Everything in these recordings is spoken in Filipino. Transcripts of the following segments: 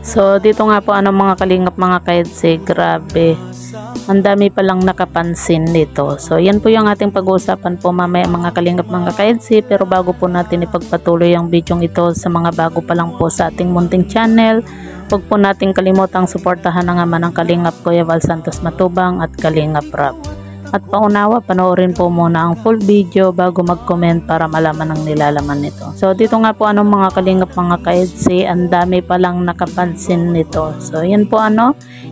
So dito nga po mga kalingap mga kaedsi, grabe. Ang dami palang nakapansin dito. So yan po yung ating pag-uusapan po mamaya mga kalingap mga kaedsi. Pero bago po natin ipagpatuloy ang video ito sa mga bago pa lang po sa ating munting channel, huwag po natin kalimutang suportahan ang ama ng Kalingap Kuya Val Santos Matubang at Kalingap Rap. At paunawa, panoorin po muna ang full video bago mag-comment para malaman ang nilalaman nito. So dito nga po mga kalingap mga kaedsi, ang dami palang nakapansin nito. So yan po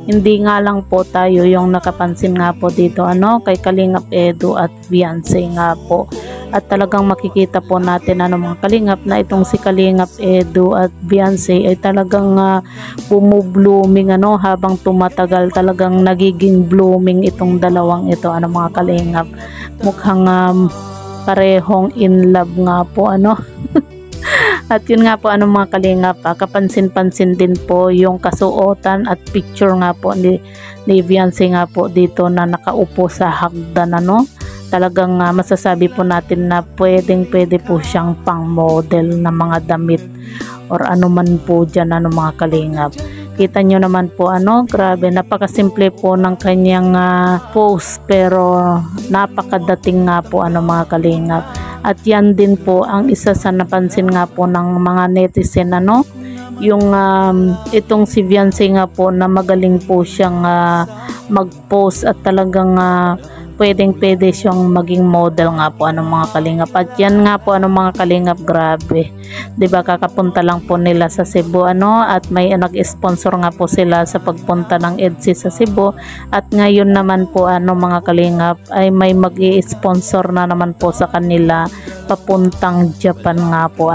hindi nga lang po tayo yung nakapansin nga po dito kay Kalingap Edu at Beyonce nga po. At talagang makikita po natin mga kalingap na itong si Kalingap Edu at Beyonce ay talagang bumublooming habang tumatagal, talagang nagiging blooming itong dalawang ito mga kalingap. Mukhang parehong in love nga po At yun nga po mga kalingap, kapansin-pansin din po yung kasuotan at picture nga po ni Beyonce nga po dito na nakaupo sa hagdan Talagang masasabi po natin na pwede po siyang pang model na mga damit or man po dyan mga kalingap. Kita nyo naman po grabe, napakasimple po ng kanyang pose pero napakadating nga po mga kalingap. At yan din po ang isa sa napansin nga po ng mga netizen yung itong si Beyonce nga po na magaling po siyang mag-pose at talagang pwede siyang maging model nga po mga kalingap. At yan nga po mga kalingap, grabe, 'di ba, kakapunta lang po nila sa Cebu at may nag-sponsor nga po sila sa pagpunta ng EDSI sa Cebu. At ngayon naman po mga kalingap ay may mag-i-sponsor na naman po sa kanila papuntang Japan nga po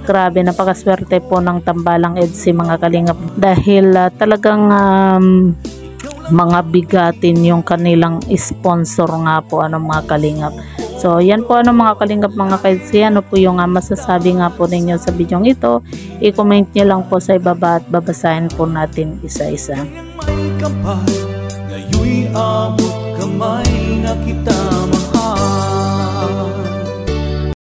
Grabe, napakaswerte po ng tambalang EDSI mga kalingap dahil talagang mga bigatin yung kanilang sponsor nga po mga kalingap. So yan po mga kalingap mga kaedsi, po yung masasabi nga po ninyo sa video ito, i-comment nyo lang po sa ibaba at babasahin po natin isa-isa. Ngayon'y abot kamay na kita